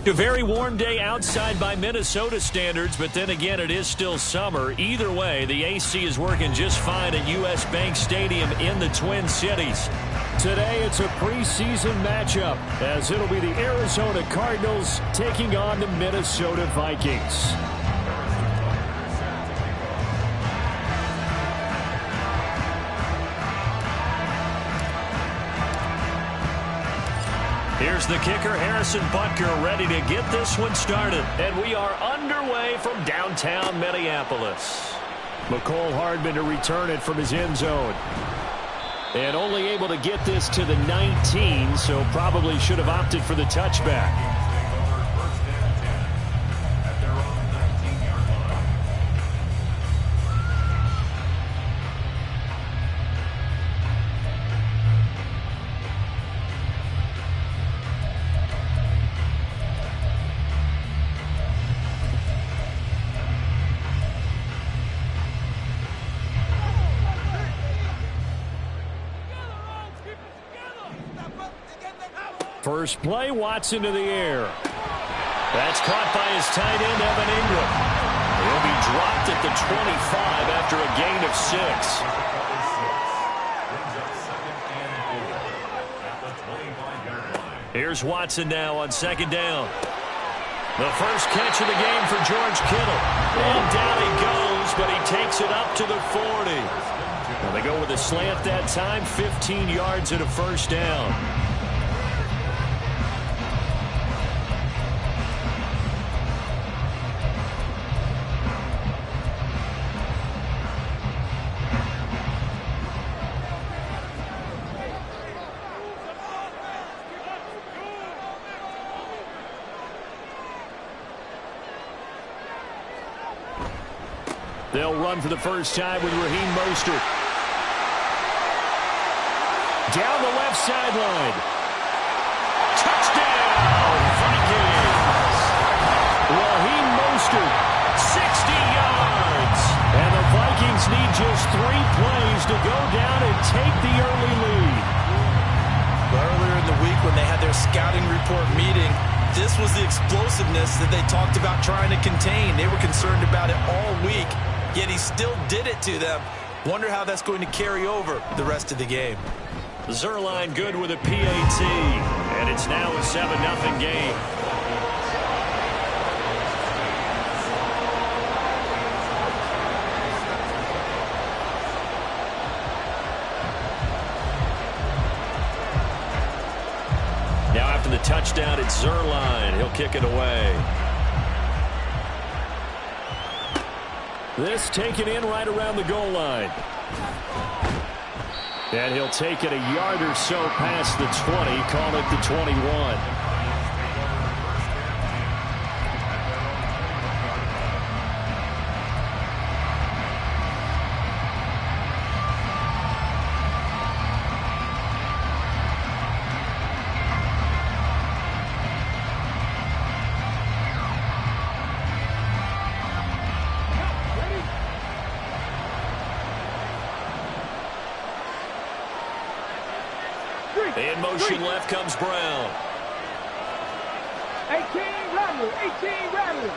A very warm day outside by Minnesota standards, but then again, it is still summer. Either way, the AC is working just fine at U.S. Bank Stadium in the Twin Cities. Today, it's a preseason matchup, as it'll be the Arizona Cardinals taking on the Minnesota Vikings. Here's the kicker, Harrison Butker, ready to get this one started. And we are underway from downtown Minneapolis. McCole Hardman to return it from his end zone. And only able to get this to the 19, so probably should have opted for the touchback. First play, Watson to the air. That's caught by his tight end, Evan Ingram. He'll be dropped at the 25 after a gain of 6. Here's Watson now on second down. The first catch of the game for George Kittle. And down he goes, but he takes it up to the 40. Well, they go with a slant that time, 15 yards and a first down. They'll run for the first time with Raheem Mostert. Down the left sideline. Touchdown, Vikings! Raheem Mostert, 60 yards. And the Vikings need just 3 plays to go down and take the early lead. Earlier in the week when they had their scouting report meeting, this was the explosiveness that they talked about trying to contain. They were concerned about it all week. Yet he still did it to them. Wonder how that's going to carry over the rest of the game. Zerline good with a PAT. And it's now a 7-0 game. Now after the touchdown, it's Zerline. He'll kick it away. This taken in right around the goal line. And he'll take it a yard or so past the 20, call it the 21. In motion left comes Brown. 18 Rattler, 18 Rattler.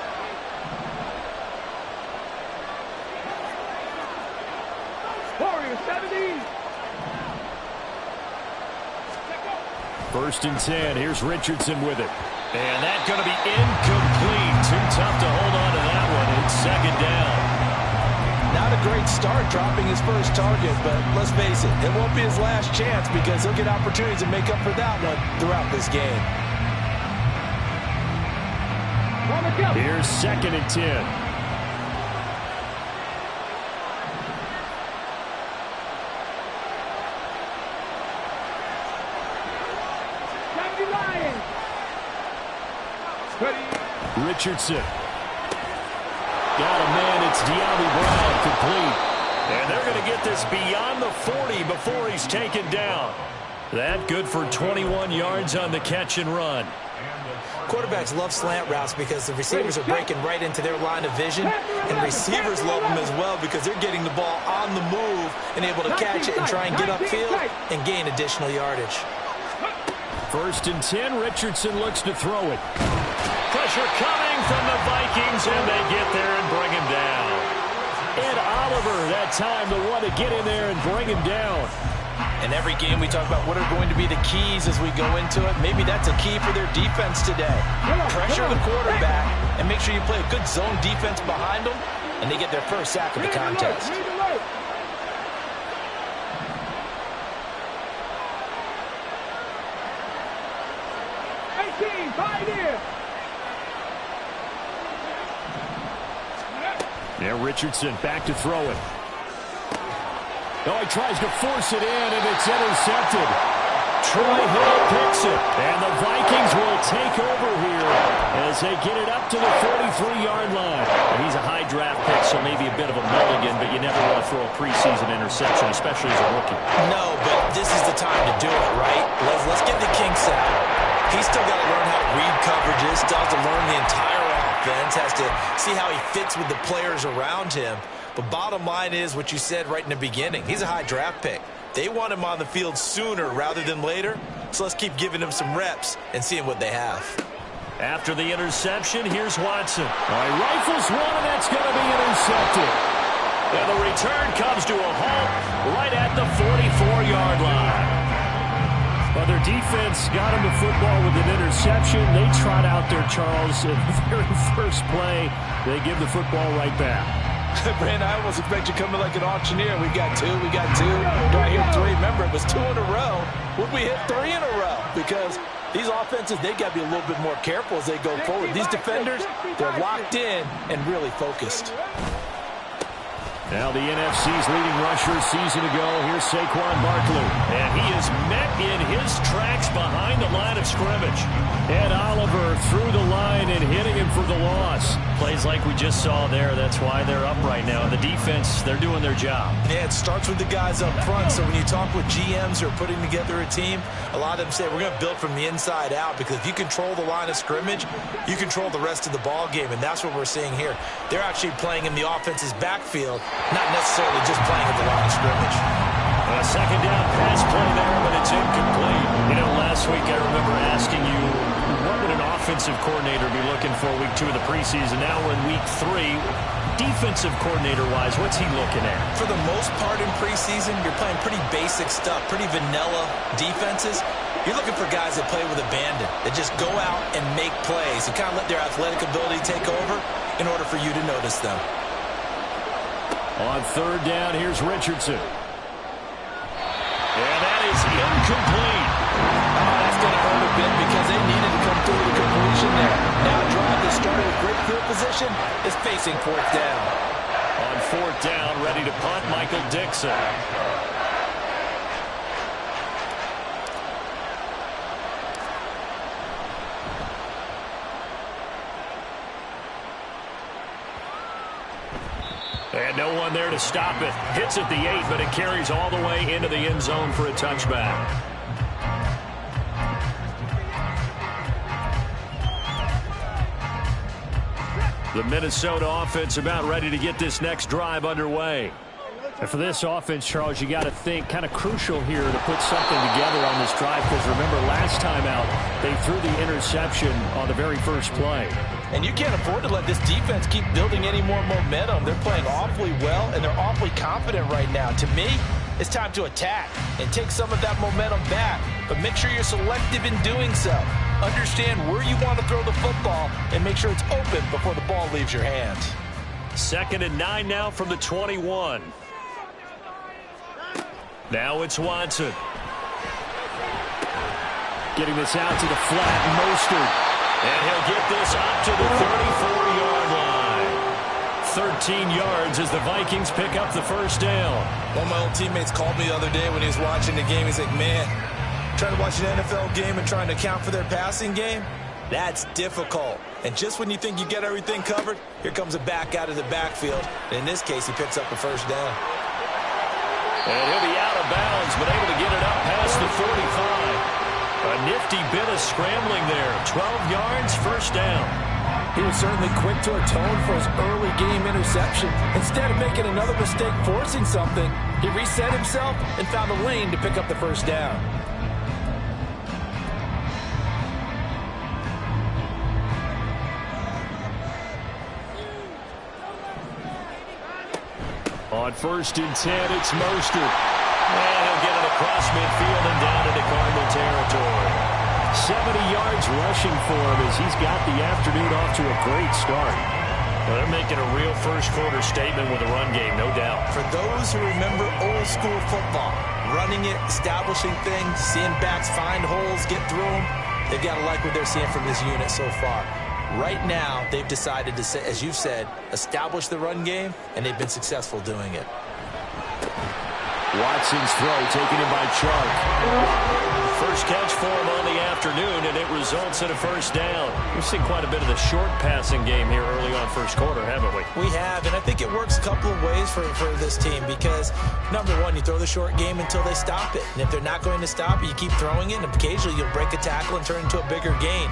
Warrior 70. First and 10. Here's Richardson with it. And that's going to be incomplete. too tough to hold on to that one. It's second down. Not a great start dropping his first target, but let's face it, it won't be his last chance because he'll get opportunities to make up for that one throughout this game. Here's 2nd and 10. Richardson. Got a man. It's De'Ami Brown, complete. And they're going to get this beyond the 40 before he's taken down. That good for 21 yards on the catch and run. Quarterbacks love slant routes because the receivers are breaking right into their line of vision, and receivers love them as well because they're getting the ball on the move and able to catch it and try and get upfield and gain additional yardage. 1st and 10. Richardson looks to throw it. Pressure coming from the Vikings, and they get there and bring him down. Ed Oliver, that time, the one to get in there and bring him down. In every game, we talk about what are going to be the keys as we go into it. Maybe that's a key for their defense today. Pressure the quarterback and make sure you play a good zone defense behind them, and they get their first sack of the contest. Yeah, Richardson back to throw it. Oh, he tries to force it in, and it's intercepted. Troy Hill picks it, and the Vikings will take over here as they get it up to the 43-yard line. And he's a high draft pick, so maybe a bit of a mulligan, but you never want to throw a preseason interception, especially as a rookie. No, but this is the time to do it, right? Let's get the kinks out. He's still got to learn how to read coverages, still has to learn the entire offense, has to see how he fits with the players around him. But bottom line is what you said right in the beginning. He's a high draft pick. They want him on the field sooner rather than later, so let's keep giving him some reps and seeing what they have. After the interception, here's Watson. He rifles one, and that's going to be intercepted. And the return comes to a halt right at the 44-yard line. Well, their defense got him the football with an interception. They trot out there, Charles, in the very first play. They give the football right back. Brandon, I almost expect you coming like an auctioneer. We got two. Do I hear three? Remember, it was 2 in a row. Would we hit 3 in a row? Because these offenses, they got to be a little bit more careful as they go forward. These defenders, they're locked in and really focused. Now the NFC's leading rusher a season ago. Here's Saquon Barkley. And he is met in his tracks behind the line of scrimmage. Ed Oliver through the line and hitting him for the loss. Plays like we just saw there. That's why they're up right now. And the defense, they're doing their job. Yeah, it starts with the guys up front. So when you talk with GMs who are putting together a team, a lot of them say we're going to build from the inside out, because if you control the line of scrimmage, you control the rest of the ball game. And that's what we're seeing here. They're actually playing in the offense's backfield, not necessarily just playing at the line of scrimmage. A second down pass play there, but it's incomplete. You know, last week I remember asking you, what would an offensive coordinator be looking for week 2 of the preseason? Now we're in week 3. Defensive coordinator-wise, what's he looking at? For the most part in preseason, you're playing pretty basic stuff, pretty vanilla defenses. You're looking for guys that play with abandon, that just go out and make plays and kind of let their athletic ability take over in order for you to notice them. On 3rd down, here's Richardson. And that is incomplete. That's going to hurt a bit because they needed to come through the completion there. Now a drive that started with great field position is facing 4th down. On 4th down, ready to punt, Michael Dixon. And no one there to stop it. Hits at the 8, but it carries all the way into the end zone for a touchback. The Minnesota offense about ready to get this next drive underway. And for this offense, Charles, you got to think kind of crucial here to put something together on this drive, because remember last time out they threw the interception on the very first play. And you can't afford to let this defense keep building any more momentum. They're playing awfully well, and they're awfully confident right now. To me, it's time to attack and take some of that momentum back, but make sure you're selective in doing so. Understand where you want to throw the football and make sure it's open before the ball leaves your hands. 2nd and 9 now from the 21. Now it's Watson. Getting this out to the flat, Mostert. And he'll get this up to the 34-yard line. 13 yards as the Vikings pick up the first down. One of my old teammates called me the other day when he was watching the game. He's like, man, trying to watch an NFL game and trying to account for their passing game, that's difficult. And just when you think you get everything covered, here comes a back out of the backfield. In this case, he picks up the first down. And he'll be out of bounds, but able to get it up past the 45. A nifty bit of scrambling there. 12 yards, first down. He was certainly quick to atone for his early game interception. Instead of making another mistake forcing something, he reset himself and found a lane to pick up the first down. On 1st and 10, it's Mostert. And he'll get it across midfield and down into Cardinal territory. 70 yards rushing for him as he's got the afternoon off to a great start. Well, they're making a real first-quarter statement with a run game, no doubt. For those who remember old-school football, running it, establishing things, seeing backs find holes, get through them, they've got to like what they're seeing from this unit so far. Right now, they've decided to, as you've said, establish the run game, and they've been successful doing it. Watson's throw taken in by Chark. First catch for him on the afternoon, and it results in a first down. We've seen quite a bit of the short passing game here early on first quarter, haven't we? We have, and I think it works a couple of ways for this team because, number one, you throw the short game until they stop it. And if they're not going to stop it, you keep throwing it, and occasionally you'll break a tackle and turn it into a bigger gain.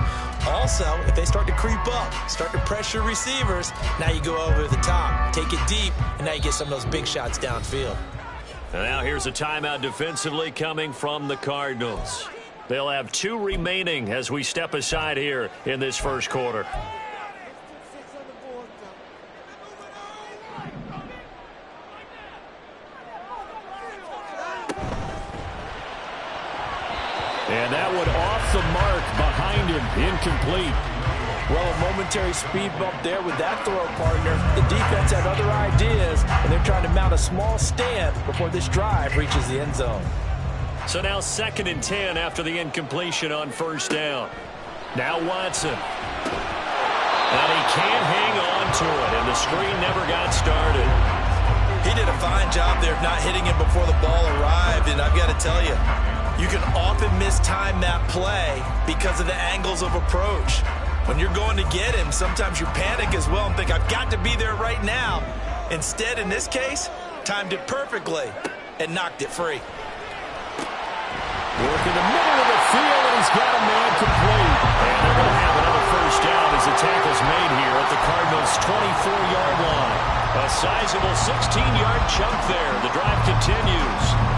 Also, if they start to creep up, start to pressure receivers, now you go over the top, take it deep, and now you get some of those big shots downfield. And now here's a timeout defensively coming from the Cardinals. They'll have 2 remaining as we step aside here in this first quarter. And that one off the mark behind him, incomplete. Well, a momentary speed bump there with that throw partner. The defense had other ideas, and they're trying to mount a small stand before this drive reaches the end zone. So now 2nd and 10 after the incompletion on first down. Now Watson. And he can't hang on to it, and the screen never got started. He did a fine job there of not hitting him before the ball arrived, and I've got to tell you, you can often mistime that play because of the angles of approach. When you're going to get him, sometimes you panic as well and think, I've got to be there right now. Instead, in this case, timed it perfectly and knocked it free. Work in the middle of the field, and he's got a man complete. And they're going to have another first down as the tackle's made here at the Cardinals' 24-yard line. A sizable 16-yard chunk there. The drive continues.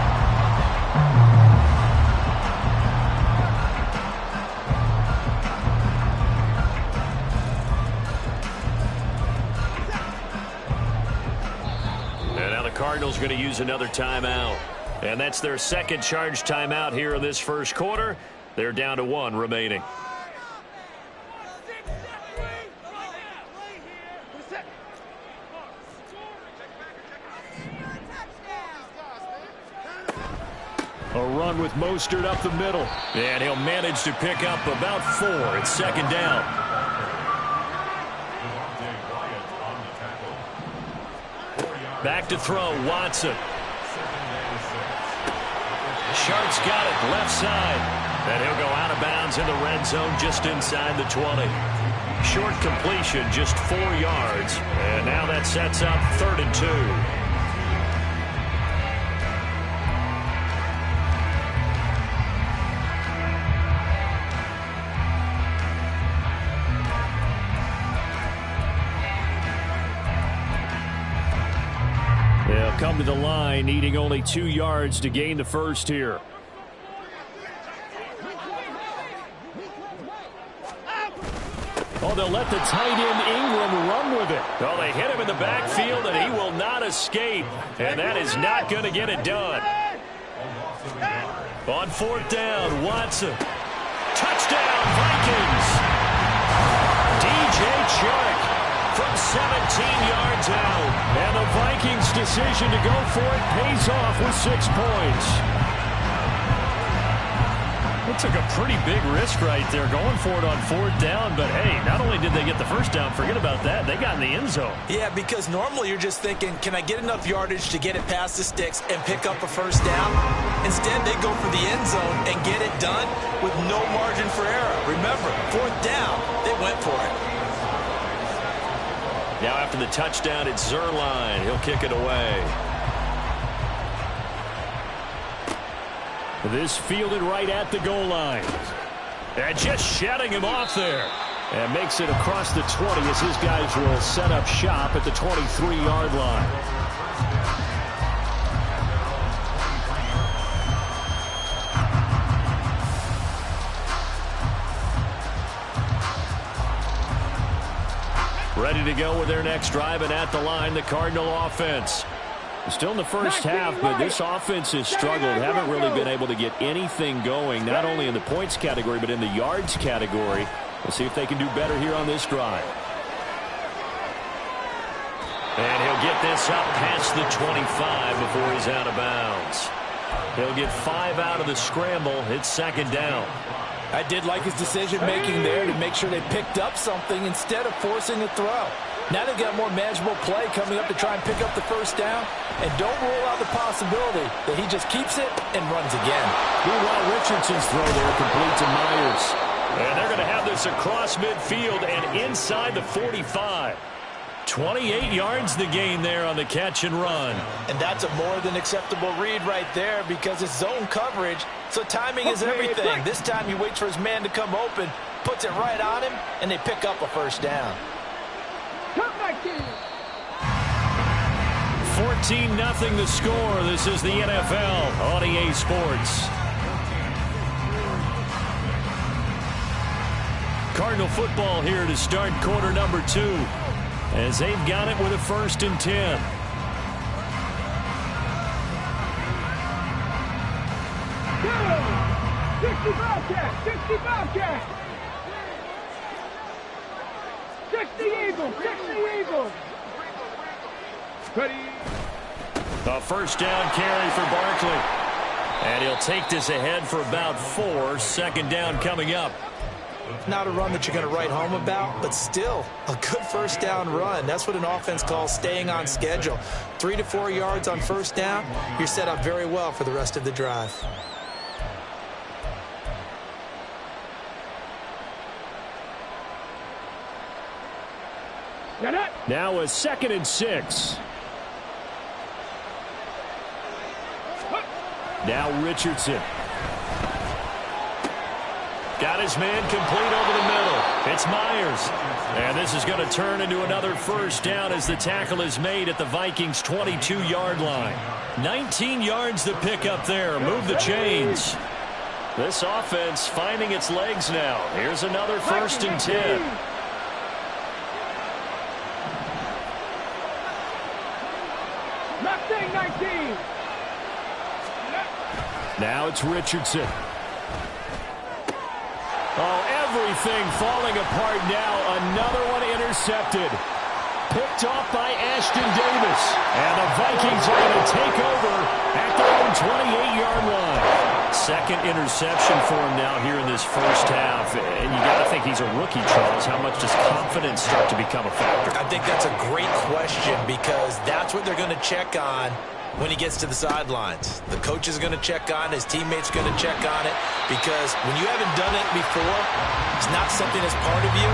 Cardinals going to use another timeout. And that's their second charge timeout here in this first quarter. They're down to 1 remaining. A run with Mostert up the middle. And he'll manage to pick up about 4. It's 2nd down. Back to throw, Watson. Shark's got it, left side. And he'll go out of bounds in the red zone just inside the 20. Short completion, just 4 yards. And now that sets up 3rd and 2. They'll come to the line, needing only 2 yards to gain the first here. Oh, they'll let the tight end Ingram run with it. Oh, they hit him in the backfield, and he will not escape. And that is not going to get it done. On 4th down, Watson. Touchdown, Vikings. Vikings. DJ Chark from 17 yards out. And the Vikings' decision to go for it pays off with 6 points. It took a pretty big risk right there going for it on 4th down. But, hey, not only did they get the first down, forget about that, they got in the end zone. Yeah, because normally you're just thinking, can I get enough yardage to get it past the sticks and pick up a first down? Instead, they go for the end zone and get it done with no margin for error. Remember, 4th down, they went for it. Now after the touchdown, it's Zerline. He'll kick it away. This fielded right at the goal line. And just shutting him off there. And makes it across the 20 as his guys will set up shop at the 23-yard line. Ready to go with their next drive, and at the line, the Cardinal offense. Still in the first half, but this offense has struggled. Haven't really been able to get anything going, not only in the points category, but in the yards category. We'll see if they can do better here on this drive. And he'll get this up past the 25 before he's out of bounds. He'll get 5 out of the scramble. It's 2nd down. I did like his decision-making there to make sure they picked up something instead of forcing a throw. Now they've got more manageable play coming up to try and pick up the first down. And don't rule out the possibility that he just keeps it and runs again. Meanwhile, Richardson's throw there complete to Myers. And they're going to have this across midfield and inside the 45. 28 yards the gain there on the catch and run. And that's a more than acceptable read right there because it's zone coverage, so timing is everything. This time he waits for his man to come open, puts it right on him, and they pick up a first down. 14-0 the score. This is the NFL on EA Sports. Cardinal football here to start quarter number 2. As they've got it with a 1st and 10. Go! 60 Bobcat! 60 Bobcat! 60 Eagles! 60 Eagles! Ready? A first down carry for Barkley. And he'll take this ahead for about 4. 2nd down coming up. Not a run that you're going to write home about, but still a good first down run. That's what an offense calls staying on schedule. 3 to 4 yards on first down, you're set up very well for the rest of the drive. Now a 2nd and 6. Now Richardson. Got his man complete over the middle. It's Myers. And this is going to turn into another first down as the tackle is made at the Vikings' 22-yard line. 19 yards to pick up there. Move the chains. This offense finding its legs now. Here's another 1st and 10. Mustang 19. Now it's Richardson. Oh, everything falling apart now. Another one intercepted. Picked off by Ashton Davis. And the Vikings are going to take over at their own 28-yard line. 2nd interception for him now here in this first half. And you got to think he's a rookie, Charles. How much does confidence start to become a factor? I think that's a great question because that's what they're going to check on when he gets to the sidelines. The coach is going to check on it. His teammates are going to check on it because when you haven't done it before, it's not something that's part of you.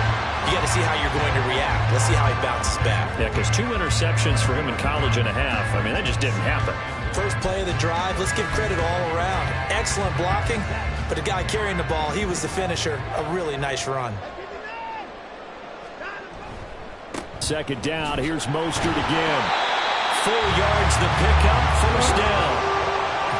You got to see how you're going to react. Let's see how he bounces back. Yeah, because 2 interceptions for him in college and a half. I mean, that just didn't happen. First play of the drive, let's give credit all around. Excellent blocking, but the guy carrying the ball, he was the finisher. A really nice run. 2nd down, here's Mostert again. 4 yards the pickup, first down.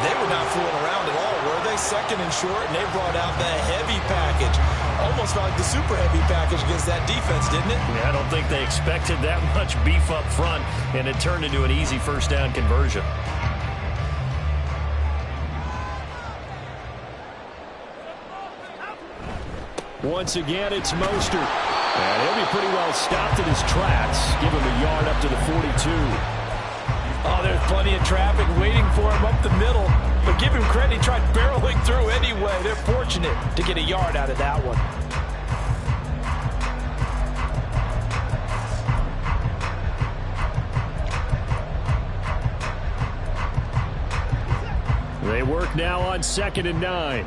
They were not fooling around at all, were they? 2nd and short, and they brought out the heavy package. Almost felt like the super heavy package against that defense, didn't it? Yeah, I don't think they expected that much beef up front, and it turned into an easy first down conversion. Once again, it's Mostert. And he'll be pretty well stopped in his tracks. Give him a yard up to the 42. Oh, there's plenty of traffic waiting for him up the middle. But give him credit, he tried barreling through anyway. They're fortunate to get a yard out of that one. They work now on 2nd and 9.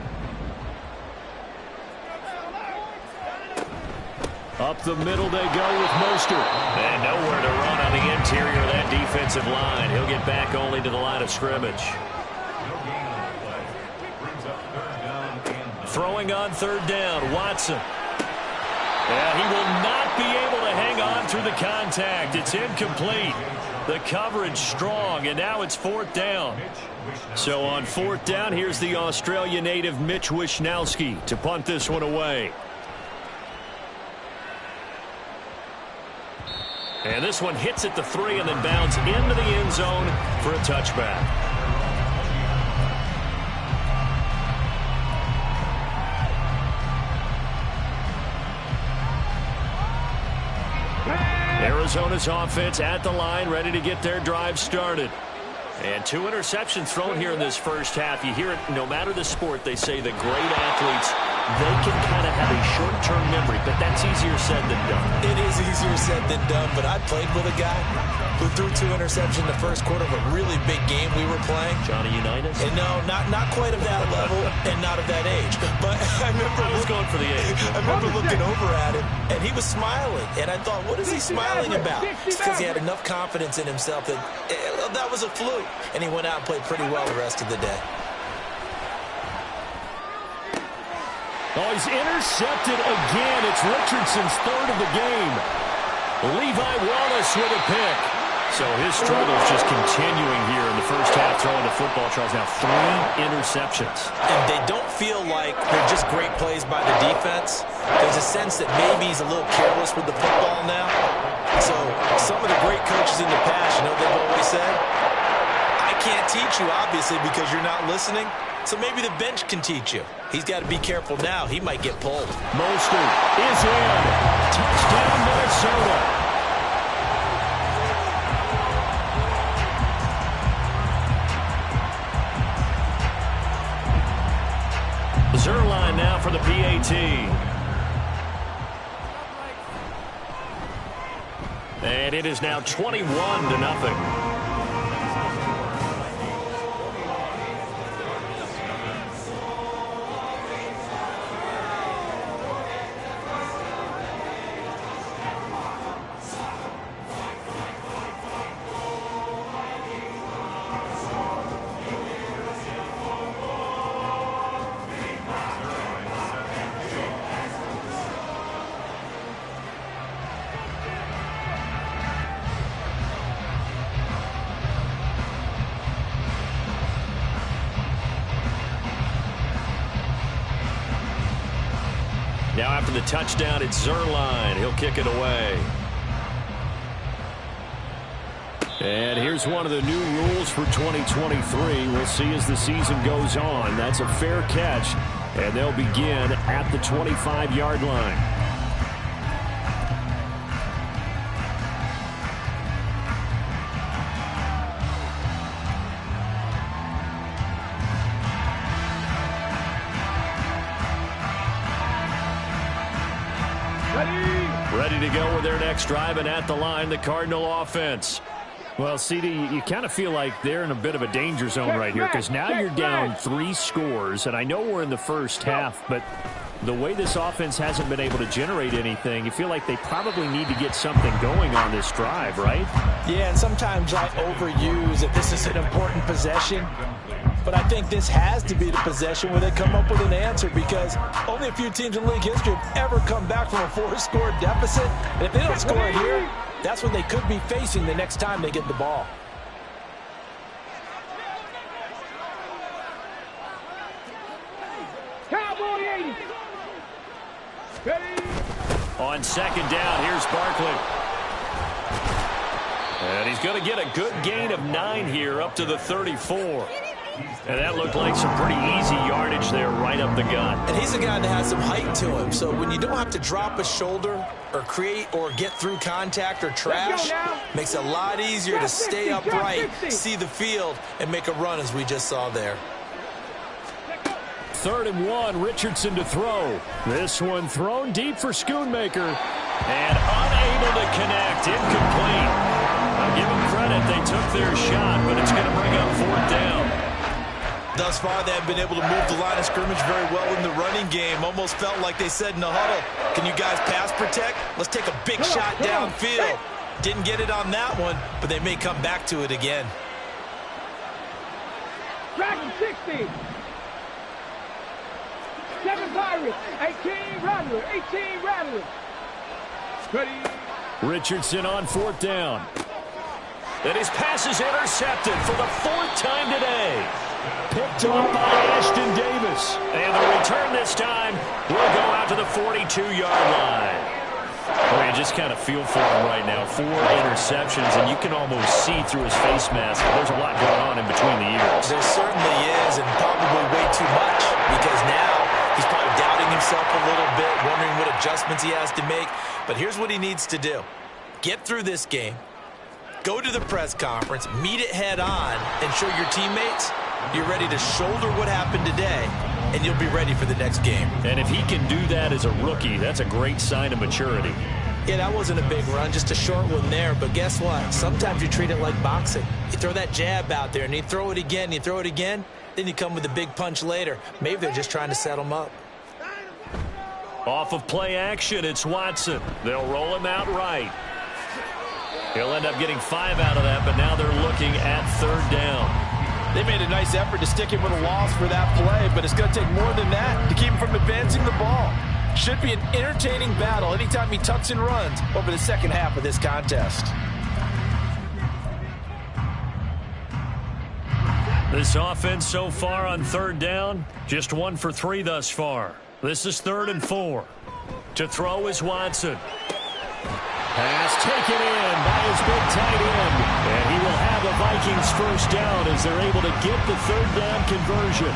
Up the middle they go with Mostert. And nowhere to run on the interior of that defensive line. He'll get back only to the line of scrimmage. Throwing on 3rd down, Watson. Yeah, he will not be able to hang on through the contact. It's incomplete. The coverage strong, and now it's 4th down. So on 4th down, here's the Australia native Mitch Wishnowsky to punt this one away. And this one hits at the 3 and then bounds into the end zone for a touchback. Arizona's offense at the line, ready to get their drive started. And 2 interceptions thrown here in this first half. You hear it no matter the sport. They say the great athletes, they can kind of have a short-term memory, but that's easier said than done. It is easier said than done, but I played with a guy who threw 2 interceptions in the first quarter of a really big game we were playing. Johnny Unitas? And no, not quite of that level and not of that age. But I remember I was going for the age. I remember looking over at him, and he was smiling. And I thought, what is he smiling about? It's because he had enough confidence in himself that that was a fluke. And he went out and played pretty well the rest of the day. Oh, he's intercepted again. It's Richardson's 3rd of the game. Levi Wallace with a pick. So his struggles just continuing here in the first half throwing the football. Charles, now 3 interceptions. And they don't feel like they're just great plays by the defense. There's a sense that maybe he's a little careless with the football now. So some of the great coaches in the past, you know, they've always said, I can't teach you, obviously, because you're not listening. So maybe the bench can teach you. He's got to be careful now. He might get pulled. Mostert is in. Touchdown, Minnesota. Zerline now for the PAT. And it is now 21-0. Now after the touchdown, it's Zerline. He'll kick it away. And here's one of the new rules for 2023. We'll see as the season goes on. That's a fair catch, and they'll begin at the 25-yard line. Ready to go with their next drive, and at the line, the Cardinal offense. Well, CD, you kind of feel like they're in a bit of a danger zone right here because now you're down 3 scores, and I know we're in the first half, but the way this offense hasn't been able to generate anything, you feel like they probably need to get something going on this drive, right? Yeah, and sometimes I overuse if this is an important possession. But I think this has to be the possession where they come up with an answer because only a few teams in league history have ever come back from a 4-score deficit. And if they don't score it here, that's what they could be facing the next time they get the ball. Cowboy 80. Ready. On second down, here's Barkley. And he's going to get a good gain of 9 here up to the 34. And that looked like some pretty easy yardage there right up the gut. And he's a guy that has some height to him. So when you don't have to drop a shoulder or create or get through contact or trash, makes it a lot easier to stay upright, see the field, and make a run as we just saw there. 3rd and 1, Richardson to throw. This one thrown deep for Schoonmaker. And unable to connect, incomplete. I'll give them credit, they took their shot, but it's going to bring up 4th down. Thus far, they have been able to move the line of scrimmage very well in the running game. Almost felt like they said in the huddle, can you guys pass protect? Let's take a big shot downfield. Didn't get it on that one, but they may come back to it again. Dragon 60. 7 Pirates. 18 Rattler. 18 Rattler. Ready. Richardson on 4th down. And his pass is intercepted for the 4th time today. Picked up by Ashton Davis. And the return this time will go out to the 42-yard line. Oh, you just kind of feel for him right now. 4 interceptions, and you can almost see through his face mask. There's a lot going on in between the ears. There certainly is, and probably way too much, because now he's probably doubting himself a little bit, wondering what adjustments he has to make. But here's what he needs to do. Get through this game. Go to the press conference, meet it head on, and show your teammates you're ready to shoulder what happened today, and you'll be ready for the next game. And if he can do that as a rookie, that's a great sign of maturity. Yeah, that wasn't a big run, just a short one there. But guess what? Sometimes you treat it like boxing. You throw that jab out there, and you throw it again, you throw it again, then you come with a big punch later. Maybe they're just trying to set him up. Off of play action, it's Watson. They'll roll him out right. He'll end up getting 5 out of that, but now they're looking at 3rd down. They made a nice effort to stick him with a loss for that play, but it's going to take more than that to keep him from advancing the ball. Should be an entertaining battle anytime he tucks and runs over the second half of this contest. This offense so far on 3rd down, just 1 for 3 thus far. This is 3rd and 4. To throw is Watson. Pass taken in by his big tight end. And he will have the Vikings 1st down as they're able to get the 3rd down conversion.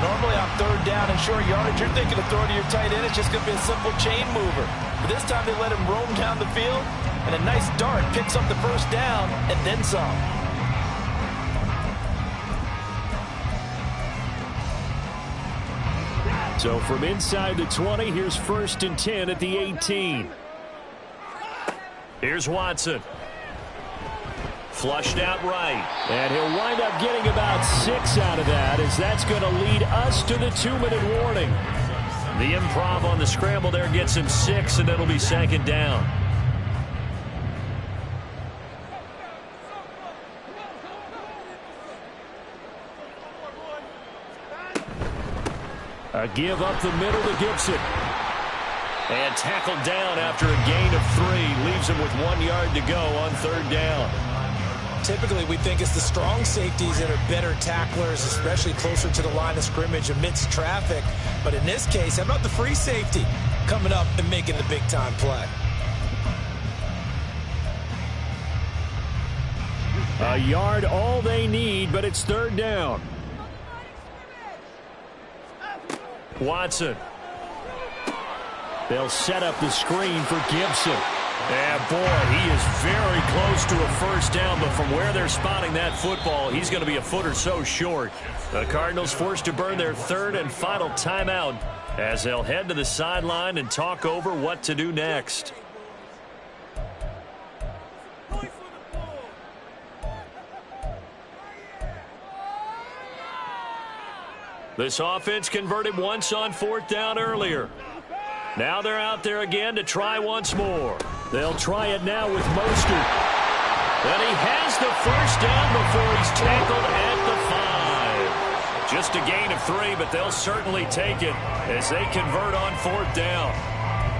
Normally on 3rd down and short yardage, you're thinking of throwing to your tight end. It's just going to be a simple chain mover. But this time they let him roam down the field, and a nice dart picks up the 1st down and then some. So from inside the 20, here's 1st and 10 at the 18. Here's Watson. Flushed out right. And he'll wind up getting about 6 out of that, as that's going to lead us to the 2-minute warning. The improv on the scramble there gets him 6, and it'll be 2nd down. A give up the middle to Gibson. And tackled down after a gain of 3. Leaves him with 1 yard to go on 3rd down. Typically, we think it's the strong safeties that are better tacklers, especially closer to the line of scrimmage amidst traffic. But in this case, how about the free safety coming up and making the big-time play? A yard all they need, but it's 3rd down. Watson. They'll set up the screen for Gibson. And boy, he is very close to a 1st down, but from where they're spotting that football, he's going to be a foot or so short. The Cardinals forced to burn their 3rd and final timeout as they'll head to the sideline and talk over what to do next. This offense converted once on 4th down earlier. Now they're out there again to try once more. They'll try it now with Mostert. And he has the 1st down before he's tackled at the 5. Just a gain of 3, but they'll certainly take it as they convert on 4th down.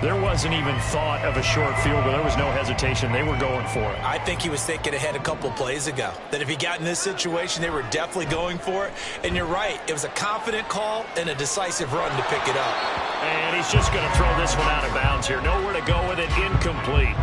There wasn't even thought of a short field goal. There was no hesitation. They were going for it. I think he was thinking ahead a couple plays ago, that if he got in this situation, they were definitely going for it. And you're right. It was a confident call and a decisive run to pick it up. And he's just going to throw this one out of bounds here. Nowhere to go with it. Incomplete.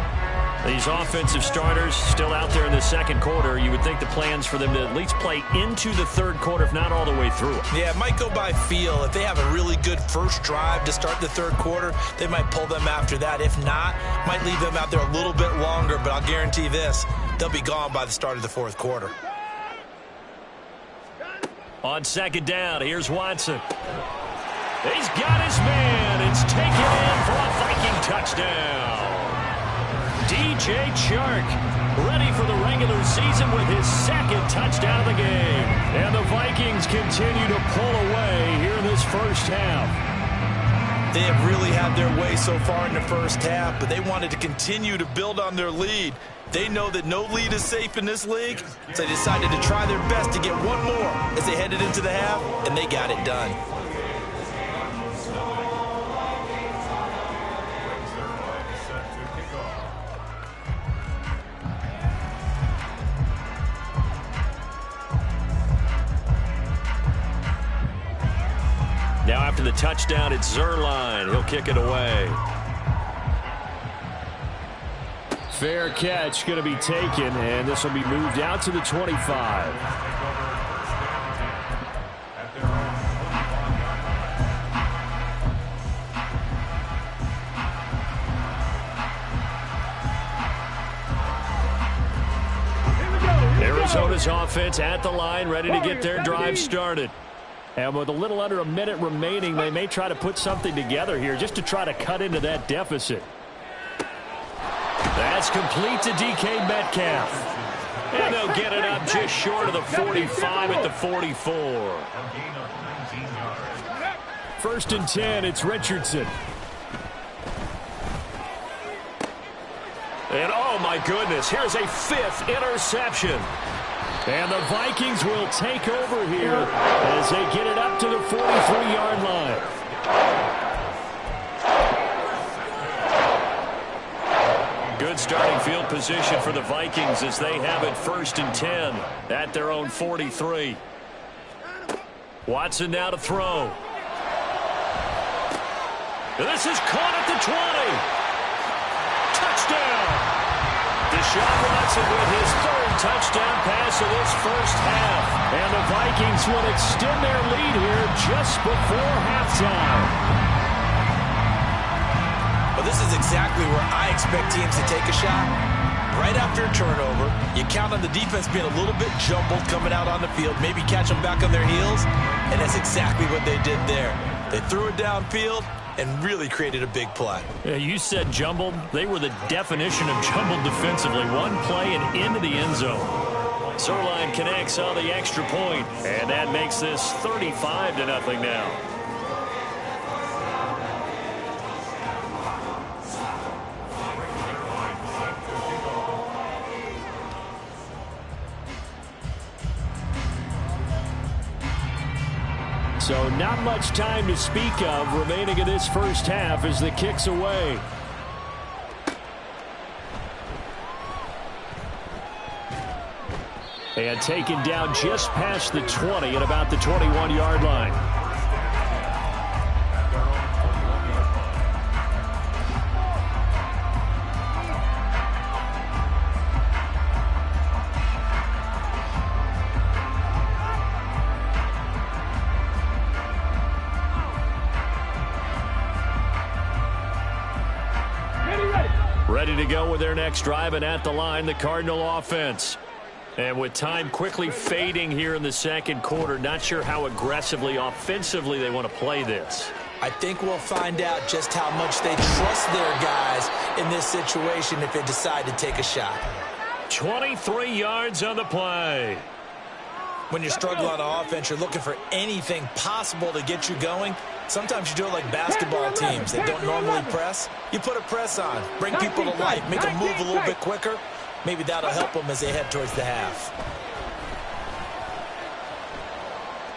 These offensive starters still out there in the second quarter. You would think the plans for them to at least play into the third quarter, if not all the way through it. Yeah, it might go by feel. If they have a really good first drive to start the third quarter, they might pull them after that. If not, might leave them out there a little bit longer, but I'll guarantee this, they'll be gone by the start of the fourth quarter. On second down, here's Watson. He's got his man. It's taken in for a Viking touchdown. DJ Chark ready for the regular season with his second touchdown of the game. And the Vikings continue to pull away here in this first half. They have really had their way so far in the first half, but they wanted to continue to build on their lead. They know that no lead is safe in this league, so they decided to try their best to get one more as they headed into the half, and they got it done. Now after the touchdown, it's Zerline. He'll kick it away. Fair catch going to be taken, and this will be moved out to the 25. Arizona's offense at the line, ready to get their drive started. And with a little under a minute remaining, they may try to put something together here just to try to cut into that deficit. That's complete to DK Metcalf. And they'll get it up just short of the 45 at the 44. First and 10, it's Richardson. And oh my goodness, here's a fifth interception. And the Vikings will take over here as they get it up to the 43-yard line. Good starting field position for the Vikings as they have it first and 10 at their own 43. Watson now to throw. This is caught at the 20. Touchdown. Deshaun Watson with his third touchdown pass of this first half. And the Vikings will extend their lead here just before halftime. Well, this is exactly where I expect teams to take a shot. Right after a turnover, you count on the defense being a little bit jumbled coming out on the field, maybe catch them back on their heels, and that's exactly what they did there. They threw it downfield and really created a big play. Yeah, you said jumbled. They were the definition of jumbled defensively. One play and into the end zone. Zerline connects on the extra point, and that makes this 35-0 now. So not much time to speak of remaining in this first half as the kick's away. And taken down just past the 20 at about the 21-yard line. Ready to go with their next drive, and at the line, the Cardinal offense. And with time quickly fading here in the second quarter, not sure how aggressively, offensively they want to play this. I think we'll find out just how much they trust their guys in this situation if they decide to take a shot. 23 yards on the play. When you're struggling on offense, you're looking for anything possible to get you going. Sometimes you do it like basketball teams that don't normally press. You put a press on, bring people to life, make them move a little bit quicker. Maybe that'll help them as they head towards the half.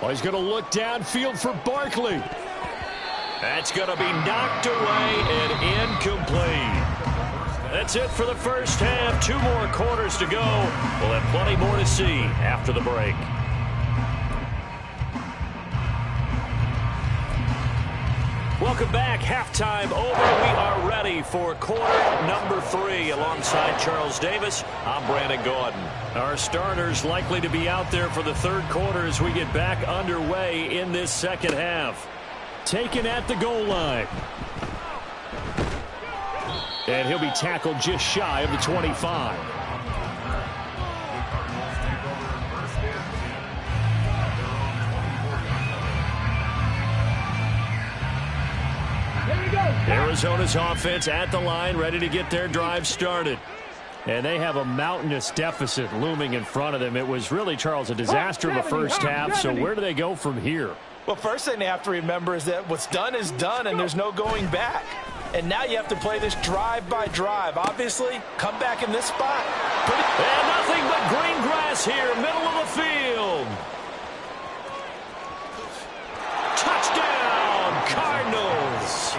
Well, he's going to look downfield for Barkley. That's going to be knocked away and incomplete. That's it for the first half. 2 more quarters to go. We'll have plenty more to see after the break. Welcome back. Halftime over. We are ready for quarter number 3. Alongside Charles Davis, I'm Brandon Gordon. Our starters likely to be out there for the third quarter as we get back underway in this second half. Taken at the goal line. And he'll be tackled just shy of the 25. Arizona's offense at the line, ready to get their drive started. And they have a mountainous deficit looming in front of them. It was really, Charles, a disaster of a first half. So where do they go from here? Well, first thing they have to remember is that what's done is done, and there's no going back. And now you have to play this drive by drive. Obviously, come back in this spot. And nothing but green grass here, middle of the field. Touchdown, Cardinals.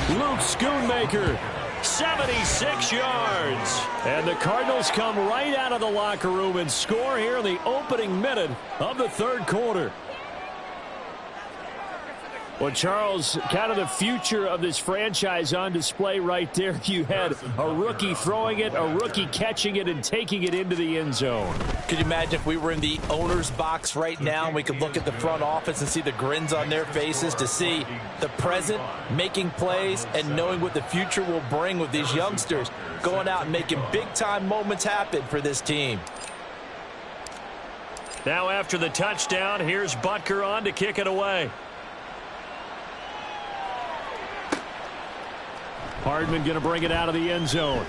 Luke Schoonmaker, 76 yards. And the Cardinals come right out of the locker room and score here in the opening minute of the third quarter. Well, Charles, kind of the future of this franchise on display right there. You had a rookie throwing it, a rookie catching it, and taking it into the end zone. Could you imagine if we were in the owner's box right now and we could look at the front office and see the grins on their faces, to see the present making plays and knowing what the future will bring with these youngsters going out and making big-time moments happen for this team. Now after the touchdown, here's Butker on to kick it away. Hardman going to bring it out of the end zone.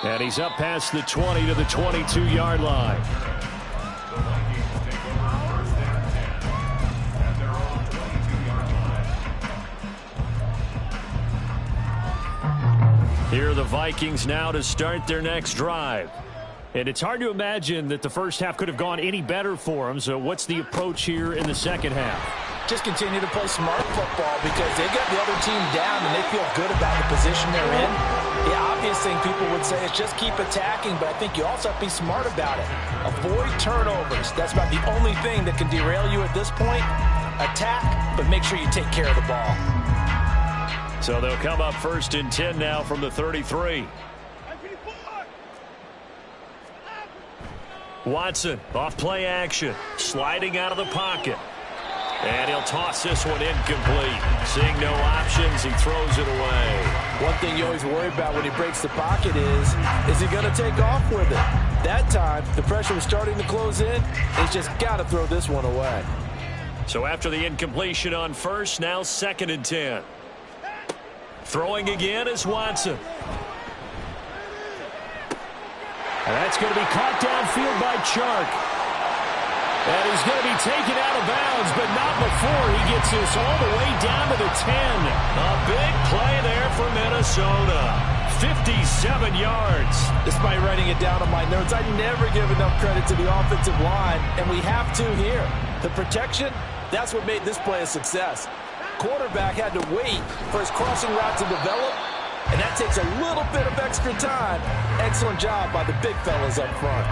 And he's up past the 20 to the 22-yard line. Here are the Vikings now to start their next drive. And it's hard to imagine that the first half could have gone any better for them. So what's the approach here in the second half? Just continue to play smart football because they got the other team down and they feel good about the position they're in. The obvious thing people would say is just keep attacking, but I think you also have to be smart about it. Avoid turnovers. That's about the only thing that can derail you at this point. Attack, but make sure you take care of the ball. So they'll come up 1st and 10 now from the 33. Watson off play action, sliding out of the pocket. And he'll toss this one incomplete. Seeing no options, he throws it away. One thing you always worry about when he breaks the pocket is he going to take off with it? That time, the pressure was starting to close in. He's just got to throw this one away. So after the incompletion on first, now 2nd and 10. Throwing again is Watson. And that's going to be caught downfield by Chark. And he's going to be taken out of bounds, but not before he gets this all the way down to the 10. A big play there for Minnesota. 57 yards. Despite writing it down on my notes, I never give enough credit to the offensive line, and we have to here. The protection, that's what made this play a success. Quarterback had to wait for his crossing route to develop, and that takes a little bit of extra time. Excellent job by the big fellas up front.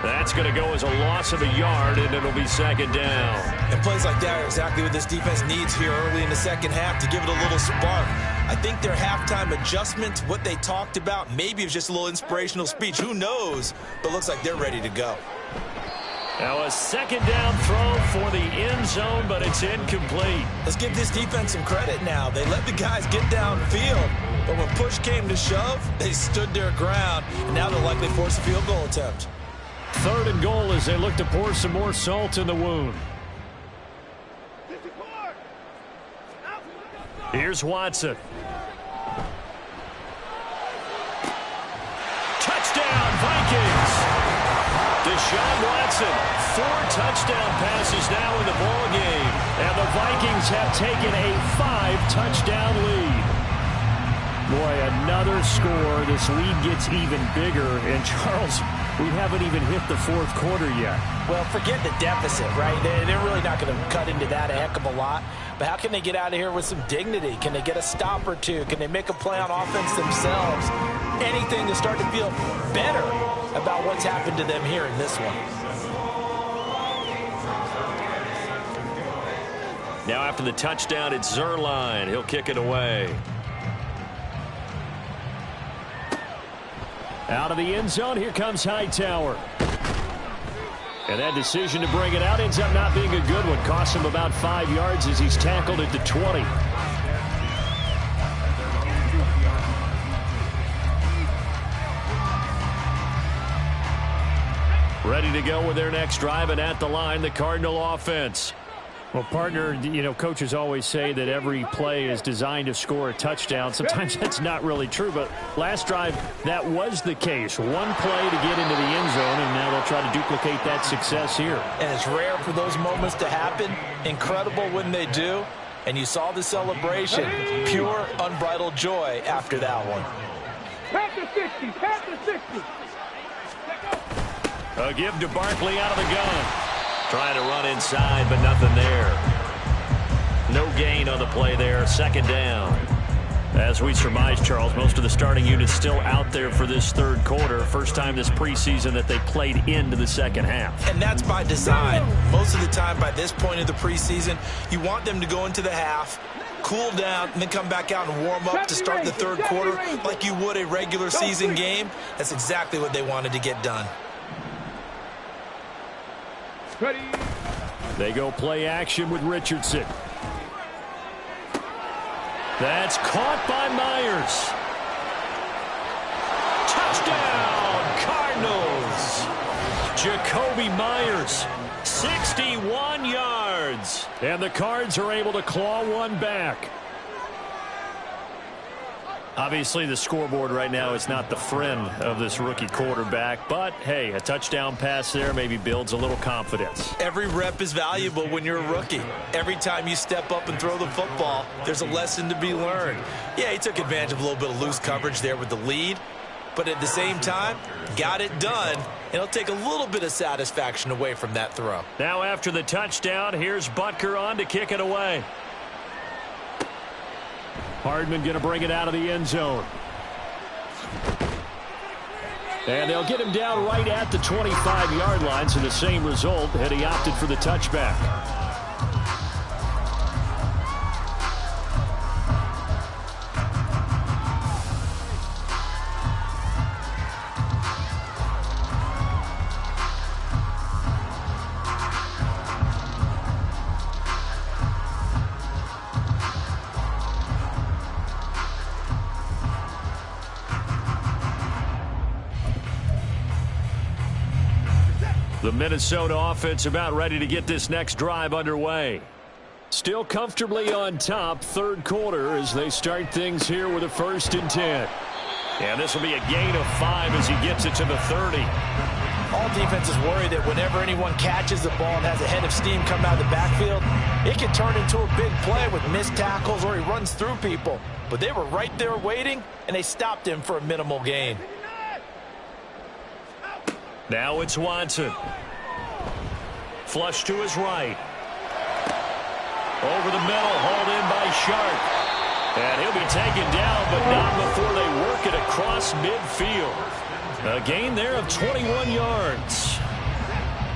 That's going to go as a loss of a yard, and it'll be 2nd down. And plays like that are exactly what this defense needs here early in the second half to give it a little spark. I think their halftime adjustment, what they talked about, maybe it was just a little inspirational speech. Who knows? But looks like they're ready to go. Now a 2nd down throw for the end zone, but it's incomplete. Let's give this defense some credit now. They let the guys get downfield, but when push came to shove, they stood their ground. And now they'll likely force a field goal attempt. 3rd and goal as they look to pour some more salt in the wound. Here's Watson. Touchdown, Vikings. Deshaun Watson, 4 touchdown passes now in the ball game. And the Vikings have taken a 5-touchdown lead. Boy, another score. This lead gets even bigger. And Charles, we haven't even hit the 4th quarter yet. Well, forget the deficit, right? They're really not going to cut into that a heck of a lot. But how can they get out of here with some dignity? Can they get a stop or two? Can they make a play on offense themselves? Anything to start to feel better about what's happened to them here in this one. Now after the touchdown, it's Zerline. He'll kick it away. Out of the end zone, here comes Hightower. And that decision to bring it out ends up not being a good one. Costs him about 5 yards as he's tackled at the 20. Ready to go with their next drive, and at the line, the Cardinal offense. Well, partner, coaches always say that every play is designed to score a touchdown. Sometimes that's not really true, but last drive, that was the case. One play to get into the end zone, and now they'll try to duplicate that success here. And it's rare for those moments to happen. Incredible when they do. And you saw the celebration. Pure, unbridled joy after that one. Panther 60, Panther 60. A give to Barkley out of the gun. Trying to run inside, but nothing there. No gain on the play there. Second down. As we surmise, Charles, most of the starting units still out there for this third quarter. First time this preseason that they played into the second half. And that's by design. Most of the time by this point of the preseason, you want them to go into the half, cool down, and then come back out and warm up to start the third quarter like you would a regular season game. That's exactly what they wanted to get done. They go play action with Richardson. That's caught by Myers. Touchdown, Cardinals. Jacoby Myers, 61 yards. And the Cards are able to claw one back. Obviously, the scoreboard right now is not the friend of this rookie quarterback. But, hey, a touchdown pass there maybe builds a little confidence. Every rep is valuable when you're a rookie. Every time you step up and throw the football, there's a lesson to be learned. Yeah, he took advantage of a little bit of loose coverage there with the lead. But at the same time, got it done. And it'll take a little bit of satisfaction away from that throw. Now after the touchdown, here's Butker on to kick it away. Hardman going to bring it out of the end zone. And they'll get him down right at the 25-yard line, so the same result had he opted for the touchback. The Minnesota offense about ready to get this next drive underway. Still comfortably on top, third quarter, as they start things here with a 1st and 10. And this will be a gain of 5 as he gets it to the 30. All defenses worry that whenever anyone catches the ball and has a head of steam come out of the backfield, it can turn into a big play with missed tackles or he runs through people. But they were right there waiting, and they stopped him for a minimal gain. Now it's Watson. Flush to his right. Over the middle, hauled in by Sharp. And he'll be taken down, but not before they work it across midfield. A gain there of 21 yards.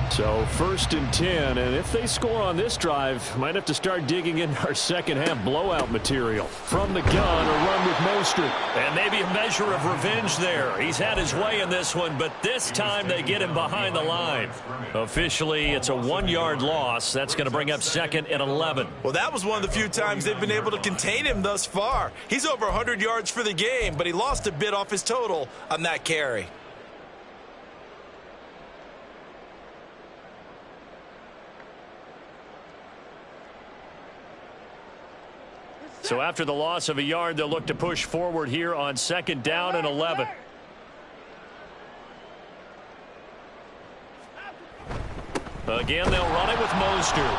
So 1st and 10, and if they score on this drive, might have to start digging in our second half blowout material. From the gun, a run with Mostert. And maybe a measure of revenge there. He's had his way in this one, but this time they get him behind the line. Officially, it's a 1-yard loss. That's going to bring up 2nd and 11. Well, that was one of the few times they've been able to contain him thus far. He's over 100 yards for the game, but he lost a bit off his total on that carry. So after the loss of a yard, they'll look to push forward here on 2nd down and 11. Again, they'll run it with Mostert.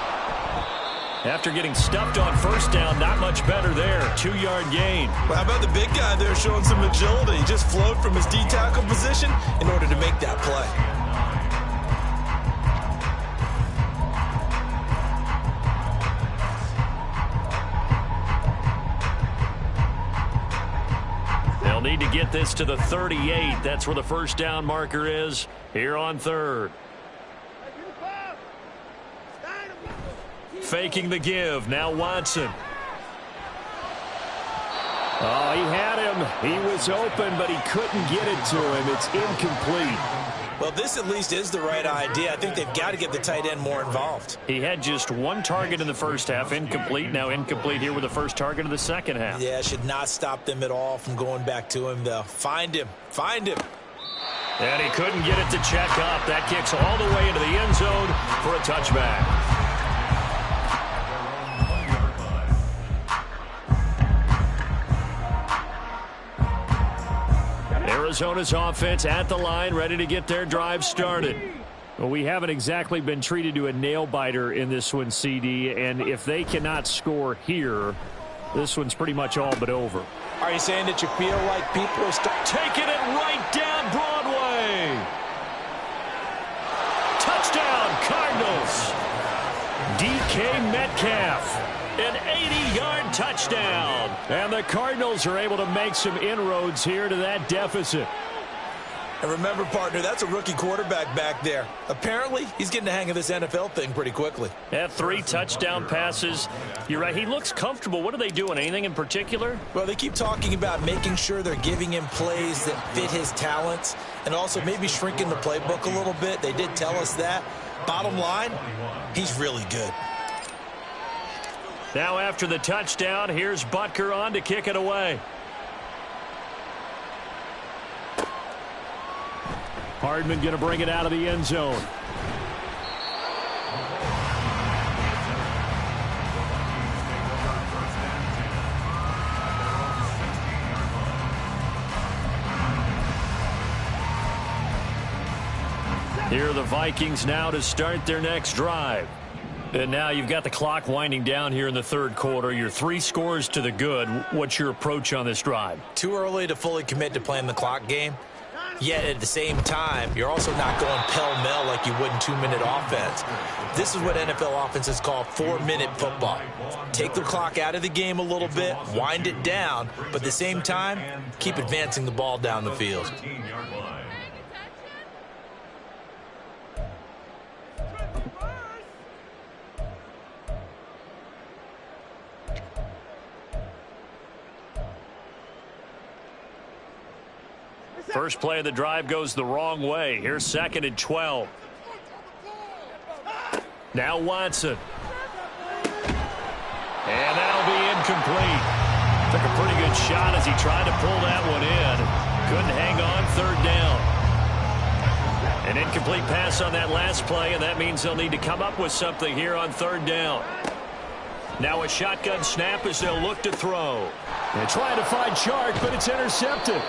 After getting stuffed on 1st down, not much better there. 2-yard gain. Well, how about the big guy there showing some agility? He just flowed from his D-tackle position in order to make that play. They'll need to get this to the 38. That's where the 1st down marker is here on 3rd. faking the give. Now Watson. Oh, he had him. He was open, but he couldn't get it to him. It's incomplete. Well, this at least is the right idea. I think they've got to get the tight end more involved. He had just one target in the first half, incomplete. Now incomplete here with the first target of the second half. Yeah, should not stop them at all from going back to him, though. Find him. Find him. And he couldn't get it to check up. That kicks all the way into the end zone for a touchback. Arizona's offense at the line, ready to get their drive started. Well, we haven't exactly been treated to a nail-biter in this one, CD, and if they cannot score here, this one's pretty much all but over. Are you saying that you feel like people are taking it right down Broadway? Touchdown, Cardinals. DK Metcalf. An 80-yard touchdown. And the Cardinals are able to make some inroads here to that deficit. And remember, partner, that's a rookie quarterback back there. Apparently, he's getting the hang of this NFL thing pretty quickly. Had 3 touchdown passes. You're right, he looks comfortable. What are they doing? Anything in particular? Well, they keep talking about making sure they're giving him plays that fit his talents and also maybe shrinking the playbook a little bit. They did tell us that. Bottom line, he's really good. Now after the touchdown, here's Butker on to kick it away. Hardman going to bring it out of the end zone. Here are the Vikings now to start their next drive. And now you've got the clock winding down here in the third quarter. You're 3 scores to the good. What's your approach on this drive? Too early to fully commit to playing the clock game. Yet at the same time, you're also not going pell-mell like you would in 2-minute offense. This is what NFL offenses call 4-minute football. Take the clock out of the game a little bit, wind it down, but at the same time, keep advancing the ball down the field. First play of the drive goes the wrong way. Here's 2nd and 12. Now Watson. And that'll be incomplete. Took a pretty good shot as he tried to pull that one in. Couldn't hang on, 3rd down. An incomplete pass on that last play, and that means they'll need to come up with something here on 3rd down. Now a shotgun snap as they'll look to throw. They're trying to find Chark, but it's intercepted.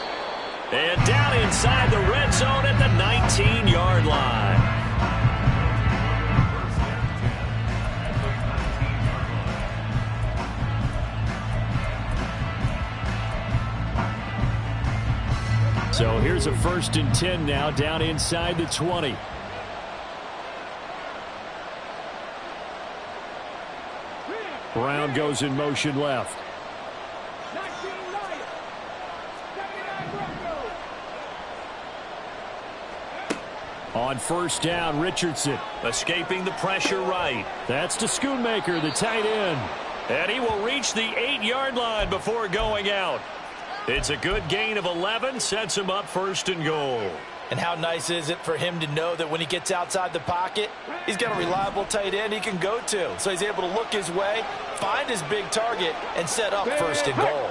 And down inside the red zone at the 19-yard line. So here's a 1st and 10 now down inside the 20. Brown goes in motion left. On 1st down, Richardson. Escaping the pressure right. That's to Schoonmaker, the tight end. And he will reach the 8-yard line before going out. It's a good gain of 11, sets him up 1st and goal. And how nice is it for him to know that when he gets outside the pocket, he's got a reliable tight end he can go to. So he's able to look his way, find his big target, and set up 1st and goal.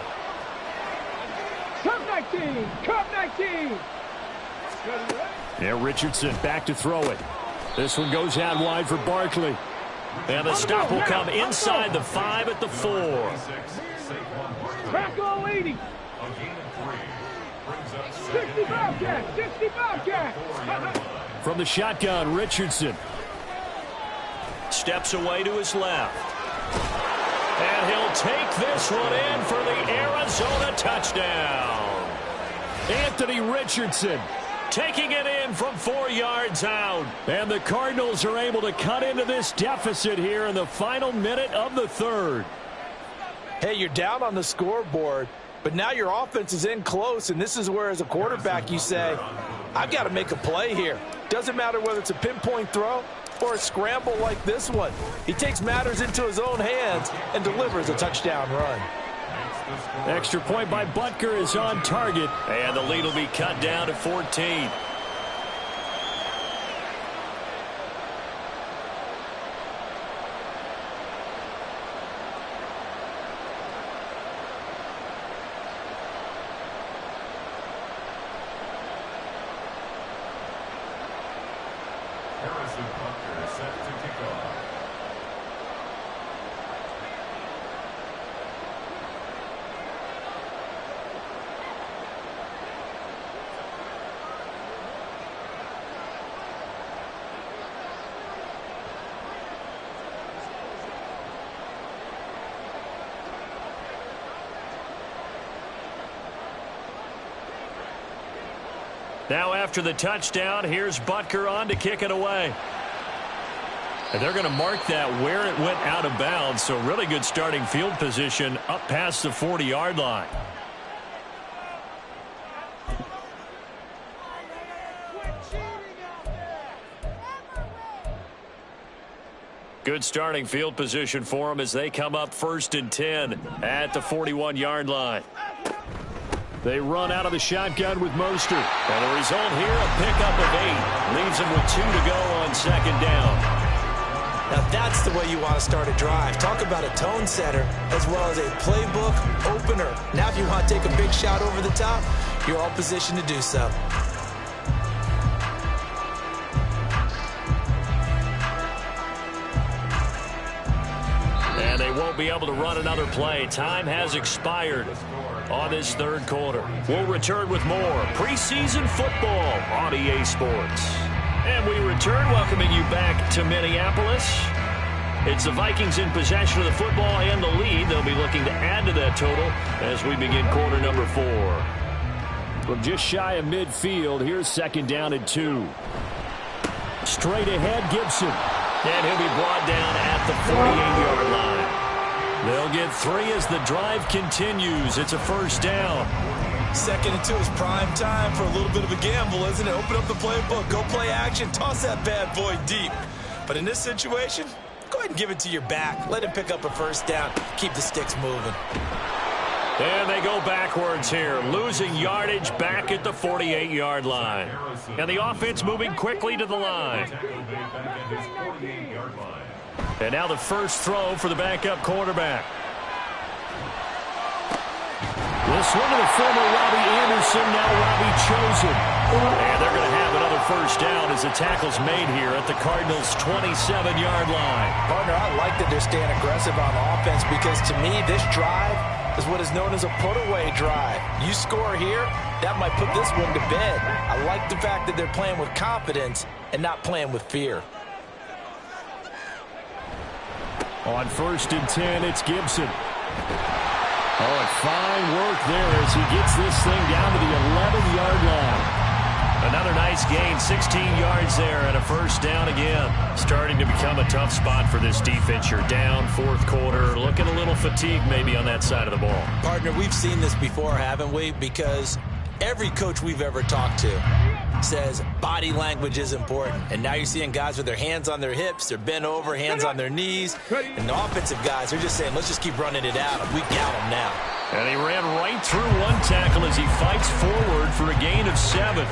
Cup 19! Cup 19! Yeah, Richardson back to throw it. This one goes out wide for Barkley. And the stop will come inside the 5 at the 4. Tackle 80. 60 Bobcat! 60 Bobcat! From the shotgun, Richardson. Steps away to his left. And he'll take this one in for the Arizona touchdown. Anthony Richardson taking it in from 4 yards out. And the Cardinals are able to cut into this deficit here in the final minute of the 3rd. Hey, you're down on the scoreboard, but now your offense is in close, and this is where, as a quarterback, you say, I've got to make a play here. Doesn't matter whether it's a pinpoint throw, or a scramble like this one. He takes matters into his own hands and delivers a touchdown run. Extra point by Butker is on target, and the lead will be cut down to 14. Now after the touchdown, here's Butker on to kick it away. And they're going to mark that where it went out of bounds, so really good starting field position up past the 40-yard line. Good starting field position for them as they come up 1st and 10 at the 41-yard line. They run out of the shotgun with Mostert. And the result here, a pickup of 8. Leaves them with 2 to go on 2nd down. Now that's the way you want to start a drive. Talk about a tone setter as well as a playbook opener. Now if you want to take a big shot over the top, you're all positioned to do so. And they won't be able to run another play. Time has expired on this 3rd quarter. We'll return with more preseason football on EA Sports. And we return, welcoming you back to Minneapolis. It's the Vikings in possession of the football and the lead. They'll be looking to add to that total as we begin quarter number 4. From just shy of midfield, here's 2nd down and 2. Straight ahead, Gibson. And he'll be brought down at the 48-yard line. They'll get 3 as the drive continues. It's a 1st down. 2nd and 2 is prime time for a little bit of a gamble, isn't it? Open up the playbook, go play action, toss that bad boy deep. But in this situation, go ahead and give it to your back. Let him pick up a 1st down. Keep the sticks moving. And they go backwards here, losing yardage back at the 48-yard line. And the offense moving quickly to the line. And now the first throw for the backup quarterback. This one to the former Robbie Anderson, now Robbie Chosen. And they're going to have another 1st down as the tackle's made here at the Cardinals' 27-yard line. Partner, I like that they're staying aggressive on offense because to me, this drive is what is known as a put-away drive. You score here, that might put this one to bed. I like the fact that they're playing with confidence and not playing with fear. On 1st and 10, it's Gibson. Oh, and fine work there as he gets this thing down to the 11-yard line. Another nice gain, 16 yards there, and a 1st down again. Starting to become a tough spot for this defense. You're down 4th quarter, looking a little fatigued maybe on that side of the ball. Partner, we've seen this before, haven't we? Because every coach we've ever talked to says body language is important. And now you're seeing guys with their hands on their hips, they're bent over, hands on their knees. And the offensive guys are just saying, let's just keep running it out. We got them now. And he ran right through one tackle as he fights forward for a gain of 7.